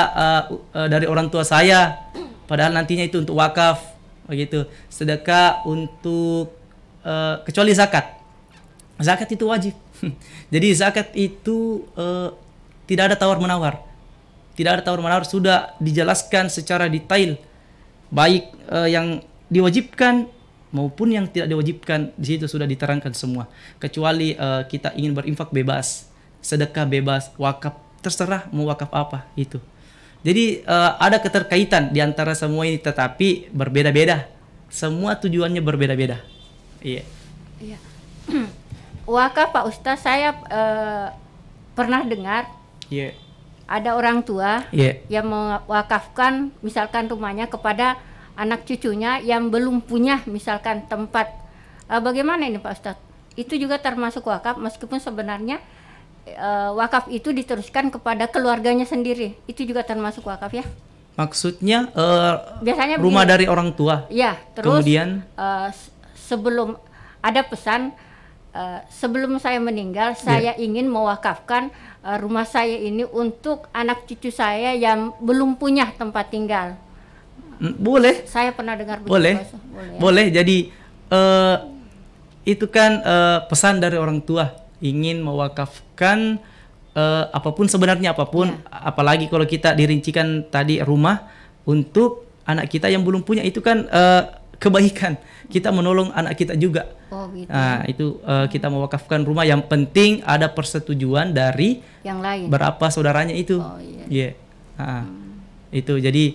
S3: dari orang tua saya, padahal nantinya itu untuk wakaf, begitu, sedekah untuk kecuali zakat. Zakat itu wajib. Jadi zakat itu tidak ada tawar-menawar. Tidak ada tawar-menawar, sudah dijelaskan secara detail, baik yang diwajibkan maupun yang tidak diwajibkan, di situ sudah diterangkan semua. Kecuali kita ingin berinfak bebas, sedekah bebas, wakaf terserah mau wakaf apa itu. Jadi ada keterkaitan di antara semua ini, tetapi berbeda-beda. Semua tujuannya berbeda-beda. Iya.
S2: Iya. Wakaf Pak Ustadz, saya pernah dengar ada orang tua yang mewakafkan misalkan rumahnya kepada anak cucunya yang belum punya misalkan tempat. Bagaimana ini Pak Ustadz? Itu juga termasuk wakaf meskipun sebenarnya wakaf itu diteruskan kepada keluarganya sendiri. Itu juga termasuk wakaf ya?
S3: Maksudnya
S2: biasanya
S3: rumah
S2: begini,
S3: dari orang tua.
S2: Ya, terus
S3: kemudian
S2: sebelum ada pesan sebelum saya meninggal saya ingin mewakafkan rumah saya ini untuk anak cucu saya yang belum punya tempat tinggal.
S3: Boleh.
S2: Saya pernah dengar begitu.
S3: Boleh.
S2: Boleh, ya?
S3: Boleh. Jadi itu kan pesan dari orang tua ingin mewakafkan apapun, sebenarnya apapun, apalagi kalau kita dirincikan tadi rumah untuk anak kita yang belum punya, itu kan kebaikan, kita menolong anak kita juga.
S2: Gitu.
S3: Nah, itu kita mewakafkan rumah, yang penting ada persetujuan dari
S2: yang lain,
S3: berapa saudaranya itu. Itu jadi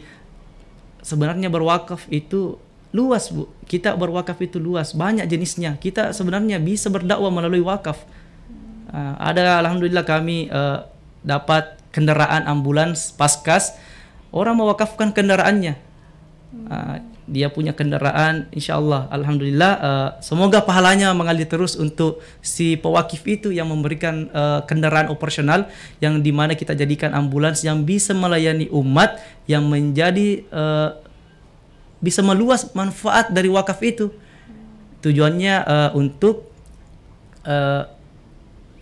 S3: sebenarnya berwakaf itu luas, Bu. Kita berwakaf itu luas, banyak jenisnya. Kita sebenarnya bisa berdakwah melalui wakaf. Ada alhamdulillah kami dapat kendaraan ambulans paskas, orang mewakafkan kendaraannya. Dia punya kendaraan, insyaallah alhamdulillah semoga pahalanya mengalir terus untuk si pewakif itu yang memberikan kendaraan operasional yang dimana kita jadikan ambulans yang bisa melayani umat, yang menjadi bisa meluas manfaat dari wakaf itu. Tujuannya untuk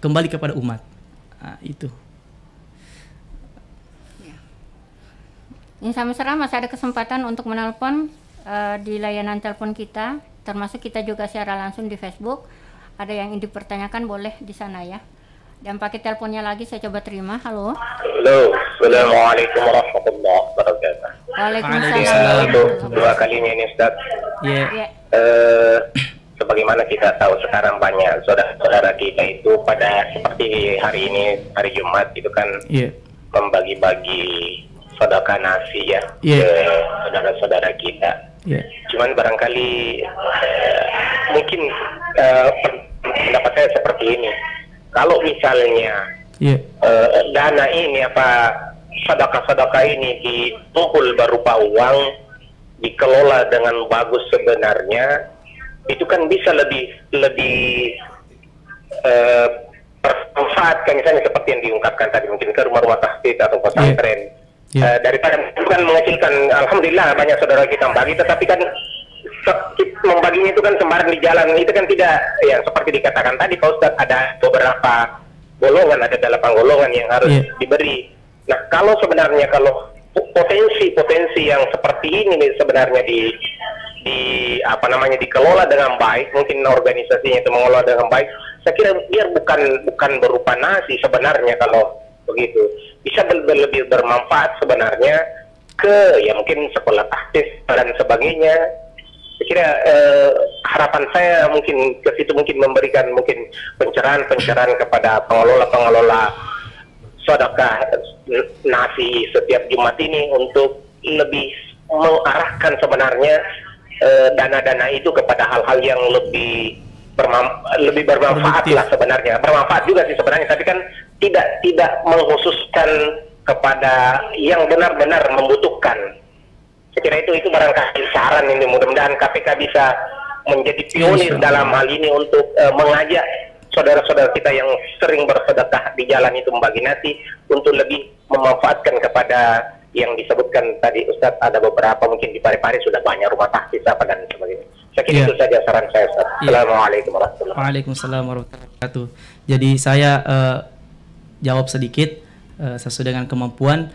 S3: kembali kepada umat. Itu.
S2: Insan Mesra masih ada kesempatan untuk menelpon di layanan telepon kita, termasuk kita juga siaran langsung di Facebook. Ada yang ingin dipertanyakan boleh di sana ya. Dan pakai teleponnya lagi saya coba terima. Halo.
S4: Halo. Assalamualaikum warahmatullahi wabarakatuh.
S2: Waalaikumsalam.
S4: Dua kalinya ini Ustaz. Sebagaimana kita tahu sekarang banyak saudara-saudara kita itu pada seperti hari ini, hari Jumat itu kan membagi-bagi sedekah nasi ya ke saudara-saudara kita. Cuman barangkali mungkin pendapat saya seperti ini. Kalau misalnya dana ini sedekah-sedekah ini ditumpul berupa uang, dikelola dengan bagus sebenarnya, itu kan bisa lebih bermanfaat, misalnya seperti yang diungkapkan tadi, mungkin ke rumah-rumah tahfidz atau pesantren. Daripada bukan mengecilkan, alhamdulillah banyak saudara kita membagi, tetapi kan membaginya itu kan sembarang di jalan, itu kan tidak ya seperti dikatakan tadi Pak Ustadz, ada beberapa golongan, ada 8 golongan yang harus diberi. Nah, kalau sebenarnya kalau potensi yang seperti ini sebenarnya dikelola dengan baik, mungkin organisasinya itu mengelola dengan baik, saya kira biar bukan berupa nasi sebenarnya, kalau begitu bisa lebih bermanfaat sebenarnya ke ya mungkin sekolah tahfidz dan sebagainya. Saya kira harapan saya mungkin ke situ, mungkin memberikan mungkin pencerahan kepada pengelola sedekah nasi setiap Jumat ini untuk lebih mengarahkan sebenarnya dana-dana itu kepada hal-hal yang lebih bermanfaat lah sebenarnya. Bermanfaat juga sih sebenarnya, tapi kan tidak mengkhususkan kepada yang benar-benar membutuhkan. Saya kira itu barangkali saran ini, mudah-mudahan KPK bisa menjadi pionir dalam hal ini untuk mengajak saudara-saudara kita yang sering bersedekah di jalan itu membagi nasi untuk lebih memanfaatkan kepada yang disebutkan tadi Ustadz, ada beberapa mungkin di Parepare sudah banyak rumah tahfidz dan sebagainya. Saya kira itu saja saran saya Ustadz. Assalamualaikum warahmatullahi wabarakatuh.
S3: Waalaikumsalam warahmatullahi wabarakatuh. Jadi saya jawab sedikit sesuai dengan kemampuan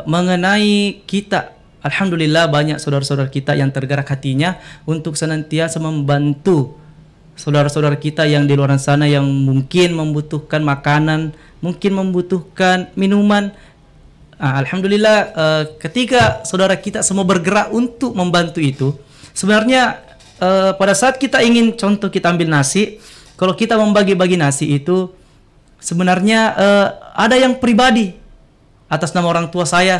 S3: mengenai kita. Alhamdulillah banyak saudara-saudara kita yang tergerak hatinya untuk senantiasa membantu saudara-saudara kita yang di luar sana yang mungkin membutuhkan makanan, mungkin membutuhkan minuman. Alhamdulillah ketika saudara kita semua bergerak untuk membantu itu, sebenarnya pada saat kita ingin, contoh kita ambil nasi, kalau kita membagi-bagi nasi itu sebenarnya ada yang pribadi atas nama orang tua saya.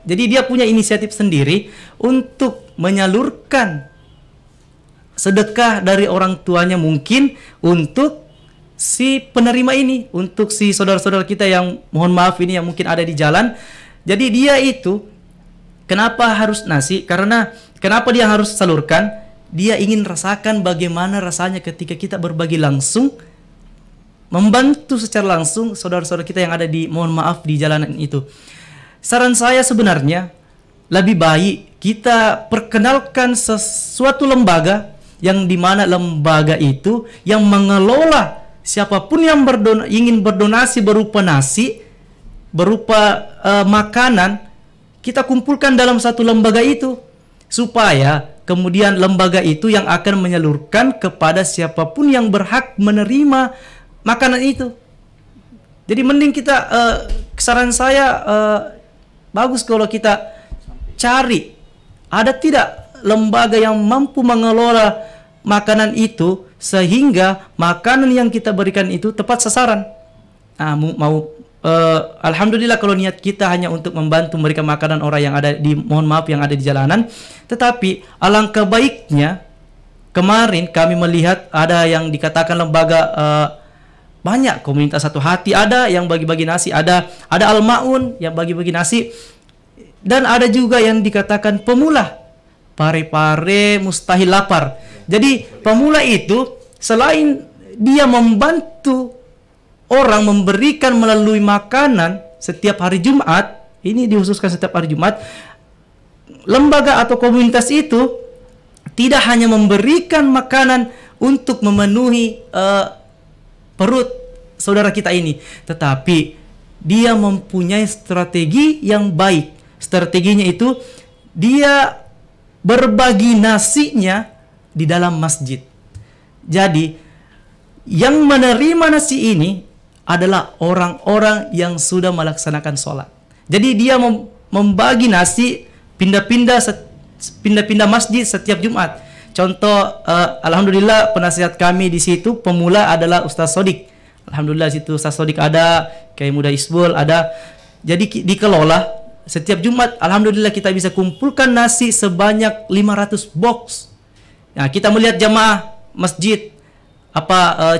S3: Jadi dia punya inisiatif sendiri untuk menyalurkan sedekah dari orang tuanya mungkin untuk si penerima ini, untuk si saudara-saudara kita yang mohon maaf ini yang mungkin ada di jalan. Jadi dia itu kenapa harus nasi? Karena kenapa dia harus salurkan? Dia ingin rasakan bagaimana rasanya ketika kita berbagi langsung, membantu secara langsung saudara-saudara kita yang ada di mohon maaf di jalanan itu. Saran saya sebenarnya lebih baik kita perkenalkan sesuatu lembaga yang dimana lembaga itu yang mengelola siapapun yang ingin berdonasi berupa nasi, berupa makanan, kita kumpulkan dalam satu lembaga itu supaya kemudian lembaga itu yang akan menyalurkan kepada siapapun yang berhak menerima makanan itu. Jadi mending kita saran saya bagus kalau kita cari ada tidak lembaga yang mampu mengelola makanan itu sehingga makanan yang kita berikan itu tepat sasaran. Alhamdulillah kalau niat kita hanya untuk membantu memberikan makanan orang yang ada di mohon maaf yang ada di jalanan, tetapi alangkah baiknya kemarin kami melihat ada yang dikatakan lembaga banyak, komunitas satu hati ada yang bagi-bagi nasi, ada Al-Maun yang bagi-bagi nasi, dan ada juga yang dikatakan pemula, pare-pare mustahil lapar. Jadi pemula itu selain dia membantu orang memberikan melalui makanan setiap hari Jumat, ini dihususkan setiap hari Jumat, lembaga atau komunitas itu tidak hanya memberikan makanan untuk memenuhi perut saudara kita ini, tetapi dia mempunyai strategi yang baik. Strateginya itu dia berbagi nasinya di dalam masjid. Jadi yang menerima nasi ini adalah orang-orang yang sudah melaksanakan sholat. Jadi dia membagi nasi pindah-pindah masjid setiap Jumat. Contoh, alhamdulillah penasihat kami di situ pemula adalah Ustaz Sodik. Alhamdulillah situ Ustaz Sodik ada, Kiai Muda Isbul ada. Jadi dikelola setiap Jumat, alhamdulillah kita bisa kumpulkan nasi sebanyak 500 box. Nah, kita melihat jamaah masjid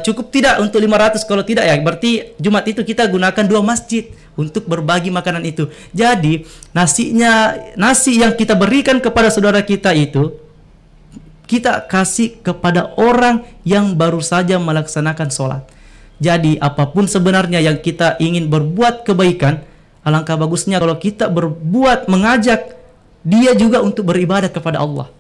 S3: cukup tidak untuk 500? Kalau tidak ya berarti Jumat itu kita gunakan 2 masjid untuk berbagi makanan itu. Jadi nasi yang kita berikan kepada saudara kita itu kita kasih kepada orang yang baru saja melaksanakan sholat. Jadi apapun sebenarnya yang kita ingin berbuat kebaikan, alangkah bagusnya kalau kita berbuat mengajak dia juga untuk beribadah kepada Allah.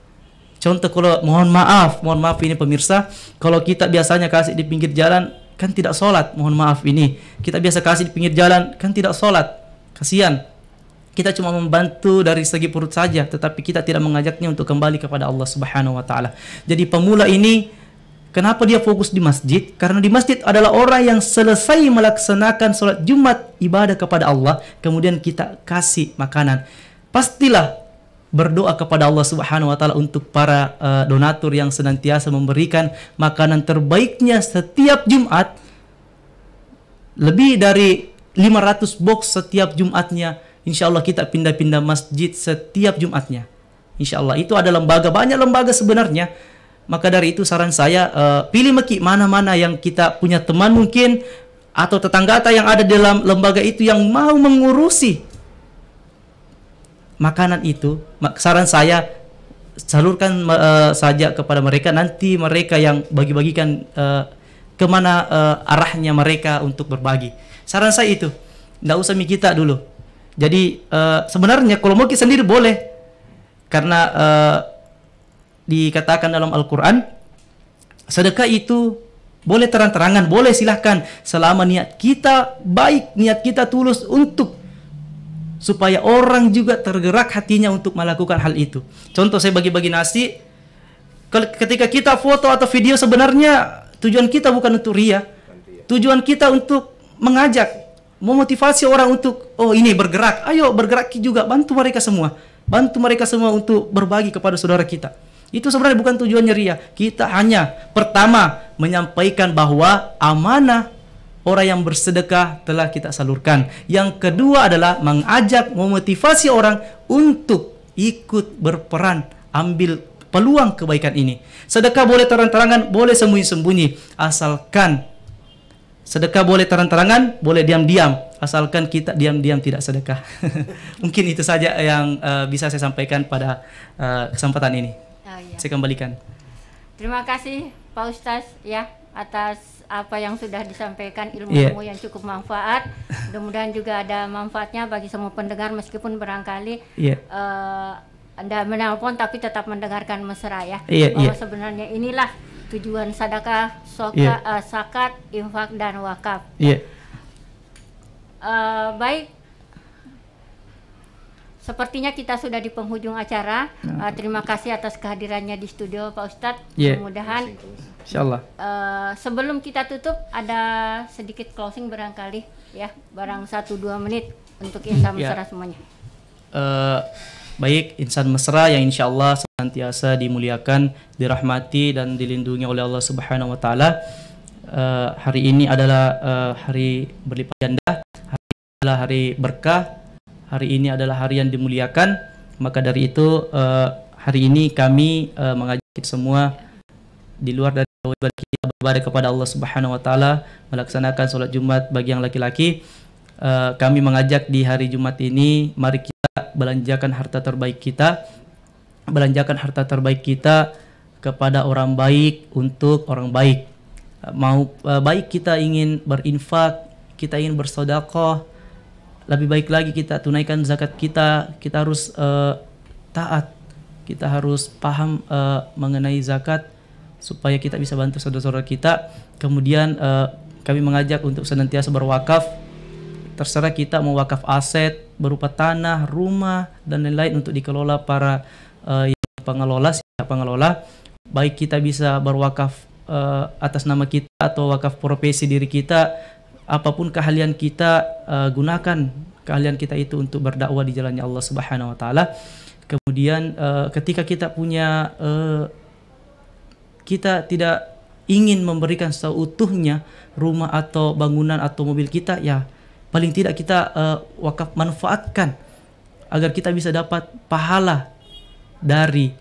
S3: Contoh kalau mohon maaf ini pemirsa, kalau kita biasanya kasih di pinggir jalan kan tidak sholat, mohon maaf ini kita biasa kasih di pinggir jalan kan tidak sholat, kasihan. Kita cuma membantu dari segi perut saja, tetapi kita tidak mengajaknya untuk kembali kepada Allah Subhanahu wa taala. Jadi pemula ini kenapa dia fokus di masjid? Karena di masjid adalah orang yang selesai melaksanakan sholat Jumat ibadah kepada Allah, kemudian kita kasih makanan. Pastilah berdoa kepada Allah Subhanahu wa taala untuk para donatur yang senantiasa memberikan makanan terbaiknya setiap Jumat. Lebih dari 500 box setiap Jumatnya. Insyaallah kita pindah-pindah masjid setiap Jumatnya. Insyaallah itu ada lembaga, banyak lembaga sebenarnya. Maka dari itu saran saya pilih mana-mana yang kita punya teman mungkin atau tetangga yang ada dalam lembaga itu yang mau mengurusi makanan itu, saran saya salurkan saja kepada mereka. Nanti mereka yang bagi-bagikan kemana arahnya mereka untuk berbagi. Saran saya itu, tidak usah kita dulu. Jadi sebenarnya kalau mau kita sendiri boleh, karena dikatakan dalam Al-Quran sedekah itu boleh terang-terangan, boleh silahkan selama niat kita baik, niat kita tulus untuk supaya orang juga tergerak hatinya untuk melakukan hal itu. Contoh saya bagi-bagi nasi, ketika kita foto atau video sebenarnya tujuan kita bukan untuk ria, tujuan kita untuk mengajak, memotivasi orang untuk ini bergerak, ayo bergerak juga, bantu mereka semua untuk berbagi kepada saudara kita. Itu sebenarnya bukan tujuannya ria. Kita hanya pertama menyampaikan bahwa amanah orang yang bersedekah telah kita salurkan. Yang kedua adalah mengajak, memotivasi orang untuk ikut berperan, ambil peluang kebaikan ini. Sedekah boleh terang-terangan, boleh sembunyi-sembunyi, asalkan sedekah boleh terang-terangan, boleh diam-diam, asalkan kita diam-diam tidak sedekah. Mungkin itu saja yang bisa saya sampaikan pada kesempatan ini. Saya kembalikan.
S2: Terima kasih Pak Ustadz ya atas apa yang sudah disampaikan, ilmu-ilmu yang cukup manfaat. Mudah-mudahan juga ada manfaatnya bagi semua pendengar, meskipun barangkali Anda menelpon tapi tetap mendengarkan mesra ya. Bahwa sebenarnya inilah tujuan sedekah, zakat, infak dan wakaf. Baik. Sepertinya kita sudah di penghujung acara. Terima kasih atas kehadirannya di studio Pak Ustadz. Mudah-mudahan
S3: insyaallah.
S2: Sebelum kita tutup ada sedikit closing barangkali ya, barang 1-2 menit untuk insan mesra semuanya.
S3: Baik, insan mesra yang insyaallah senantiasa dimuliakan, dirahmati dan dilindungi oleh Allah Subhanahu wa taala. Hari ini adalah hari berlipat ganda, hari ini adalah hari berkah. Hari ini adalah hari yang dimuliakan. Maka dari itu hari ini kami mengajak kita semua di luar dari kewajiban kita beribadah kepada Allah Subhanahu wa taala, melaksanakan sholat Jumat bagi yang laki-laki. Kami mengajak di hari Jumat ini, mari kita belanjakan harta terbaik kita. Belanjakan harta terbaik kita kepada orang baik, untuk orang baik. Baik kita ingin berinfak, kita ingin bersedekah, lebih baik lagi kita tunaikan zakat kita. Kita harus taat, kita harus paham mengenai zakat supaya kita bisa bantu saudara-saudara kita. Kemudian kami mengajak untuk senantiasa berwakaf. Terserah kita mau wakaf aset berupa tanah, rumah dan lain-lain untuk dikelola para pengelola. Baik kita bisa berwakaf atas nama kita atau wakaf profesi diri kita. Apapun keahlian kita, gunakan keahlian kita itu untuk berdakwah di jalannya Allah Subhanahu wa taala. Kemudian ketika kita punya kita tidak ingin memberikan seutuhnya rumah atau bangunan atau mobil kita, ya paling tidak kita wakaf, manfaatkan agar kita bisa dapat pahala dari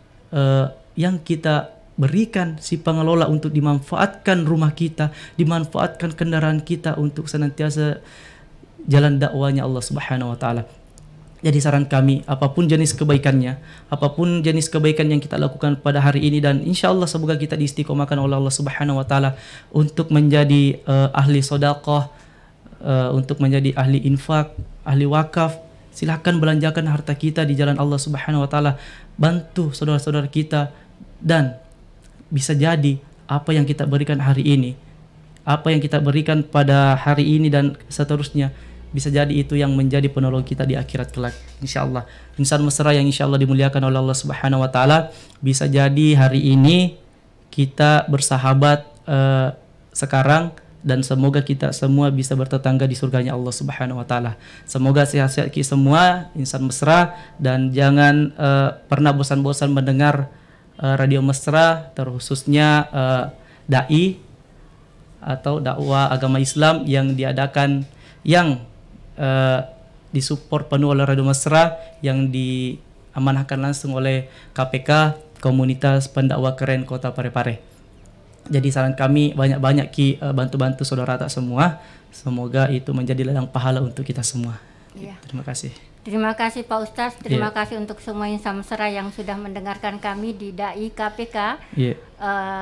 S3: yang kita berikan si pengelola, untuk dimanfaatkan rumah kita, dimanfaatkan kendaraan kita untuk senantiasa jalan dakwanya Allah Subhanahu wa taala. Jadi saran kami, apapun jenis kebaikannya, apapun jenis kebaikan yang kita lakukan pada hari ini, dan insyaallah semoga kita diistiqomahkan oleh Allah Subhanahu wa taala untuk menjadi ahli sedekah, untuk menjadi ahli infak, ahli wakaf. Silahkan belanjakan harta kita di jalan Allah Subhanahu wa taala, bantu saudara-saudara kita, dan bisa jadi apa yang kita berikan hari ini, apa yang kita berikan pada hari ini dan seterusnya, bisa jadi itu yang menjadi penolong kita di akhirat kelak. Insyaallah insan mesra yang insyaallah dimuliakan oleh Allah Subhanahu wa taala, bisa jadi hari ini kita bersahabat sekarang, dan semoga kita semua bisa bertetangga di surganya Allah Subhanahu wa taala. Semoga sehat-sehat kita semua insan mesra, dan jangan pernah bosan-bosan mendengar Radio Mesra, terkhususnya dai atau dakwah agama Islam yang diadakan, yang disupport penuh oleh Radio Mesra, yang diamanahkan langsung oleh KPK, Komunitas Pendakwah Keren Kota Parepare. Jadi saran kami, banyak-banyak bantu-bantu saudara tak semua. Semoga itu menjadi ladang pahala untuk kita semua. Terima kasih.
S2: Terima kasih Pak Ustadz, terima kasih untuk semua insan mesra yang sudah mendengarkan kami di DAI KPK.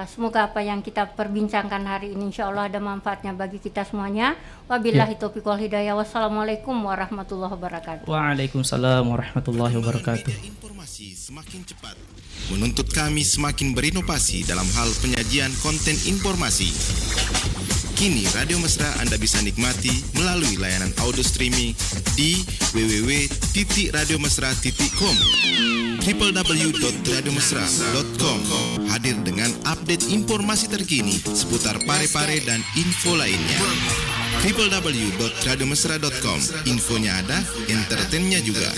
S2: Semoga apa yang kita perbincangkan hari ini insya Allah ada manfaatnya bagi kita semuanya. Wabillahi taufiq wal hidayah. Wassalamualaikum warahmatullahi wabarakatuh.
S3: Waalaikumsalam warahmatullahi wabarakatuh.
S1: Informasi semakin cepat, menuntut kami semakin berinovasi dalam hal penyajian konten informasi. Kini Radio Mesra Anda bisa nikmati melalui layanan audio streaming di www.radiomesra.com, www.radiomesra.com, hadir dengan update informasi terkini seputar Parepare dan info lainnya. www.radiomesra.com, infonya ada, entertainnya juga.